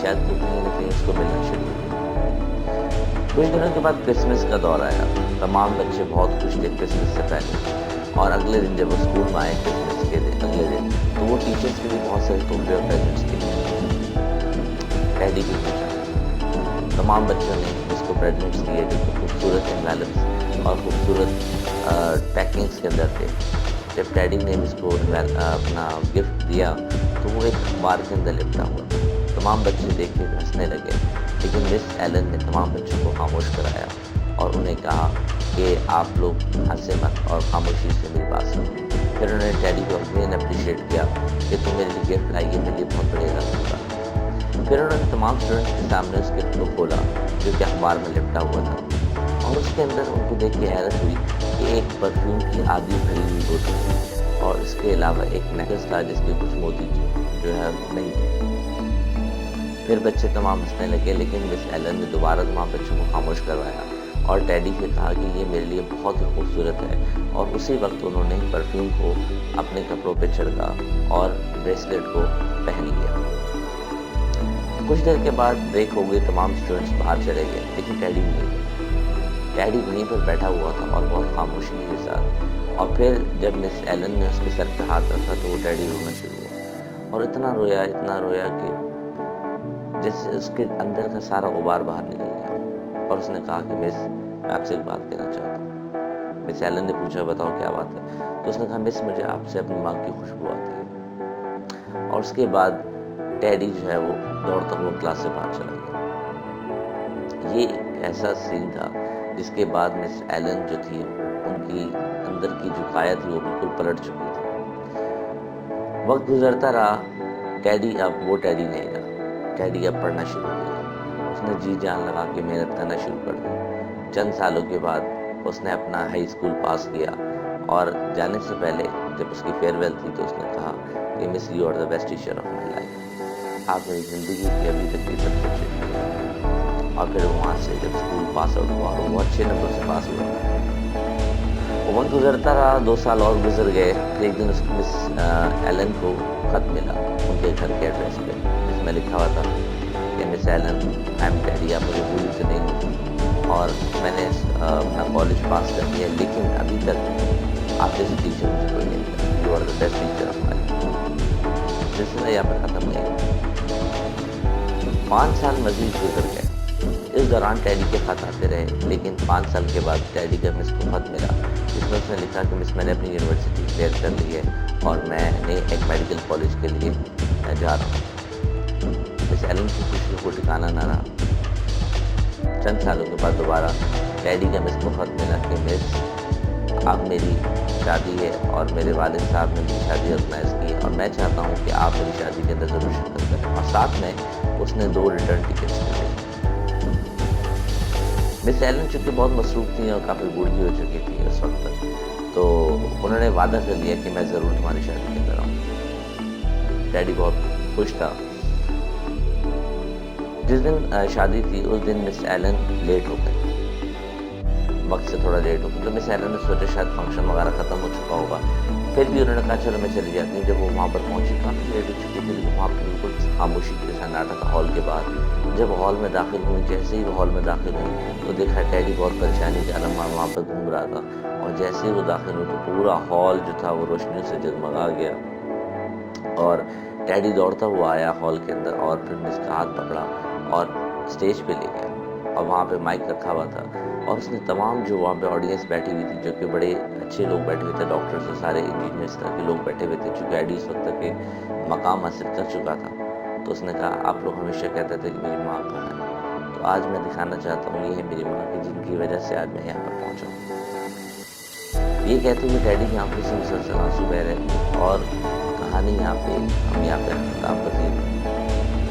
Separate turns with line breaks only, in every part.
شاید وہ کہیں نہ کہیں اس کو ملنا شروع ہوئی۔ کچھ دنوں کے بعد کرسمس کا دور آیا، تمام بچے بہت خوش تھے کرسمس سے پہلے، اور اگلے دن جب وہ اسکول میں آئے کرسمس کے دن اگلے دن تو وہ ٹیچرس کے لیے بہت سارے تحفے اور پریزنٹس دیے۔ ٹیڈی کی خوشی، تمام بچوں نے اس کو پریزنٹس دیے جو کہ خوبصورت انویلپس اور خوبصورت پیکنگس کے اندر تھے۔ جب ٹیڈی نے اس کو اپنا گفٹ دیا تو وہ ایک اخبار کے اندر لپٹا ہوا تھا۔ تمام بچے دیکھ کے ہنسنے لگے، لیکن مس ایلن نے تمام بچوں کو خاموش کرایا اور انہیں کہا کہ آپ لوگ ہنسے مت اور خاموشی سے میری بات سنو۔ پھر انہوں نے ٹیڈی کو اگین اپریشیٹ کیا کہ تم میرے لیے گفٹ لائی ہے، میرے لیے بہت بڑی رقم تھا۔ پھر انہوں نے تمام اسٹوڈنٹس کے سامنے اس گفٹ کو کھولا جو کہ اخبار میں لپٹا ہوا تھا، اور اس کے اندر ان کو دیکھ کے حیرت ہوئی کہ ایک پرفیوم کی آدھی بھری ہوئی بوتل تھی اور اس کے علاوہ ایک نیکلس تھا جس کے کچھ موتی جو ہے نہیں تھے۔ پھر بچے تمام ہنسنے لگے، لیکن مس ایلن نے دوبارہ تمام بچوں کو خاموش کروایا اور ٹیڈی سے کہا کہ یہ میرے لیے بہت ہی خوبصورت ہے، اور اسی وقت انہوں نے پرفیوم کو اپنے کپڑوں پہ چھڑکا اور بریسلیٹ کو پہن لیا۔ کچھ دیر کے بعد بریک ہو گئی، تمام اسٹوڈنٹس باہر چلے گئے، لیکن ٹیڈی نہیں گئے۔ ٹیڈی وہیں پر بیٹھا ہوا تھا اور بہت خاموشی کے ساتھ، اور پھر جب مس ایلن نے اس کے سر پہ ہاتھ رکھا تو وہ ٹیڈی رونا شروع ہوا اور اتنا رویا کہ جیسے اس کے اندر کا سارا غبار باہر نکل گیا، اور اس نے کہا کہ مس میں آپ سے ایک بات کہنا چاہتا ہوں۔ مس ایلن نے پوچھا بتاؤ کیا بات ہے؟ تو اس نے کہا مس مجھے آپ سے اپنی ماں کی خوشبو آتی ہے، اور اس کے بعد ٹیڈی جو ہے وہ دوڑتا ہوا کلاس سے باہر چلا گیا۔ یہ ایک ایسا سین تھا جس کے بعد مس ایلن جو تھی ان کی اندر کی جو قایا تھی وہ بالکل پلٹ چکی تھی۔ وقت گزرتا رہا، ٹیڈی اب وہ ٹیڈی نہیں رہا۔ ٹیڈی اب پڑھنا شروع ہو گیا، اس نے جی جان لگا کے محنت کرنا شروع کر دی۔ چند سالوں کے بعد اس نے اپنا ہائی اسکول پاس کیا، اور جانے سے پہلے جب اس کی فیئر ویل تھی تو اس نے کہا کہ miss you are the best teacher of my life, آپ میری زندگی کی ابھی تک کی سب سے اچھی ٹیچر ہیں۔ اور پھر وہاں سے جب اسکول پاس آؤٹ ہوا وہ اچھے نمبر سے پاس ہوا۔ وقت گزرتا رہا، 2 سال اور گزر گئے۔ پھر ایک دن اس مس ایلن کو خط ملا ان کے گھر کے ایڈریس پہ، جس میں لکھا ہوا تھا کہ مس ایلن آئی ایم ٹیڈی، آپ مجھے بھول تو نہیں ہوں، اور میں نے اپنا کالج پاس کر دیا، لیکن ابھی تک آپ جیسے ٹیچر مجھے کوئی نہیں ملا، you are the best teacher of my life. سلسلہ یہاں پر ختم نہیں ہوا۔ 5 سال مزید گزر گئے، اس دوران ٹیڈی کے خط آتے رہے، لیکن 5 سال کے بعد ٹیڈی کا مس کو خط ملا جس میں اس نے لکھا کہ مس میں نے اپنی یونیورسٹی کلیئر کر لی ہے اور میں نے ایک میڈیکل کالج کے لیے جا رہا ہوں۔ مس ایلن کی خوشی کو ٹھکانا نہ رہا۔ چند سالوں کے بعد دوبارہ ٹیڈی کا مس کو خط ملا کہ مس اب میری شادی ہے اور میرے والد صاحب نے میری شادی آرگنائز کی، اور میں چاہتا ہوں کہ آپ میری شادی کے اندر ضرور شرکت کریں، اور ساتھ میں اس نے 2 ریٹرن ٹکٹس دیے۔ مس ایلن چونکہ بہت مصروف تھیں اور کافی بوڑھی ہو چکی تھی اس وقت تک، تو انہوں نے وعدہ کر لیا کہ میں ضرور تمہاری شادی کے اندر آؤں۔ ڈیڈی بہت خوش تھا۔ جس دن شادی تھی اس دن مس ایلن لیٹ ہو گئی، وقت سے تھوڑا لیٹ ہو گئی، تو مس ایلن نے سوچا شاید فنکشن وغیرہ ختم ہو چکا ہوگا، پھر بھی انہوں نے کہا چلو میں چلی جاتی ہوں۔ جب وہ وہاں پر پہنچی کافی لیٹ ہو چکی تھی، لیکن وہاں پر بالکل خاموشی کے سناٹا تھا ہال کے باہر۔ جب ہال میں داخل ہوئی، جیسے ہی وہ ہال میں داخل ہوئی تو دیکھا ٹیڈی بہت پریشانی کے عالم وہاں پر گھوم رہا تھا، اور جیسے ہی وہ داخل ہوئی تو پورا ہال جو تھا وہ روشنیوں سے جگمگا گیا، اور ٹیڈی دوڑتا ہوا آیا ہال کے اندر اور پھر مس کا ہاتھ پکڑا اور اسٹیج پہ لے گیا، اور وہاں پہ مائک رکھا ہوا تھا، اور اس نے تمام جو وہاں پہ آڈینس بیٹھی ہوئی تھی جو کہ بڑے اچھے لوگ بیٹھے ہوئے تھے، ڈاکٹرز اور سارے انجینئرس طرح کے لوگ بیٹھے ہوئے تھے، چونکہ ٹیڈی اس وقت تک کے مقام حاصل کر چکا تھا، تو اس نے کہا آپ لوگ ہمیشہ کہتے تھے کہ میری ماں کہاں ہے، تو آج میں دکھانا چاہتا ہوں یہ ہے میری ماں کی جن کی وجہ سے آج میں یہاں پر پہنچا ہوں۔ یہ کہتے ہوئے ٹیڈی کی آنکھوں سے مسلسل آنسو بہ رہے تھے، اور کہانی یہاں پہ ہم یہاں پہ اختتام پذیر ہیں۔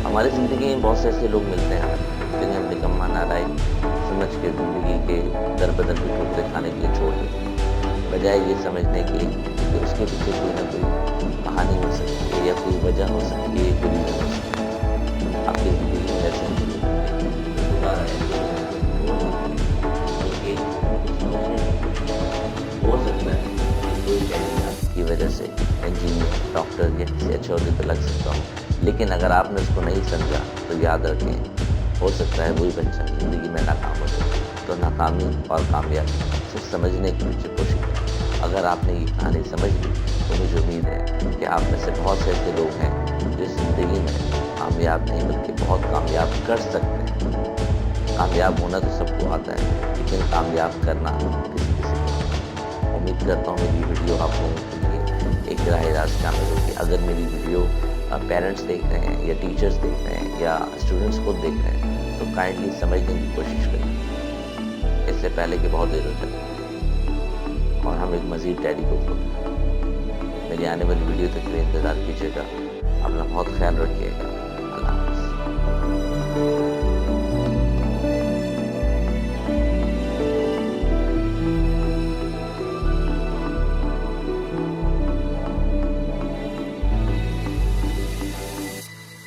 ہماری زندگی میں بہت سے ایسے لوگ ملتے ہیں جنہیں ہم نکما نالائق سمجھ کے زندگی کے در بدر بھی ٹھوکریں کھانے کے لیے چھوڑ دیتے، بجائے یہ سمجھنے کے کہ اس کے پیچھے کوئی نہ کوئی کہانی ہو سکتی ہے یا کوئی وجہ ہو سکتی ہے، کوئی ریزن ہو سکتی ہے۔ آپ کی زندگی میں ایسے ہو سکتا ہے کہ کوئی کی وجہ سے انجینئر، ڈاکٹر یا کسی اچھے عہدے پہ لگ سکتا ہوں، لیکن اگر آپ نے اس کو نہیں سمجھا تو یاد رکھیں ہو سکتا ہے وہی بچہ زندگی میں ناکام ہو جائے۔ تو ناکامی اور کامیابی صرف سمجھنے کی مجھے کوشش ہے۔ اگر آپ نے یہ کہانی سمجھ لی تو مجھے امید ہے کہ آپ میں سے بہت سے ایسے لوگ ہیں جو زندگی میں کامیاب نہیں بلکہ بہت کامیاب کر سکتے ہیں۔ کامیاب ہونا تو سب کو آتا ہے لیکن کامیاب کرنا کسی کسی کو۔ امید کرتا ہوں میری ویڈیو آپ لوگوں کے لیے ایک راہ راست شامل ہوگی۔ اگر میری ویڈیو پیرنٹس دیکھ رہے ہیں یا ٹیچرز دیکھ رہے ہیں یا اسٹوڈنٹس خود دیکھ رہے ہیں تو کائنڈلی سمجھنے کی کوشش کریں اس سے پہلے کہ بہت دیر ہو چکے اور ہم ایک مزید ڈیڈی کو کھو دیں۔ میری آنے والی ویڈیو تک کے انتظار کیجیے گا۔ اپنا بہت خیال رکھیے گا۔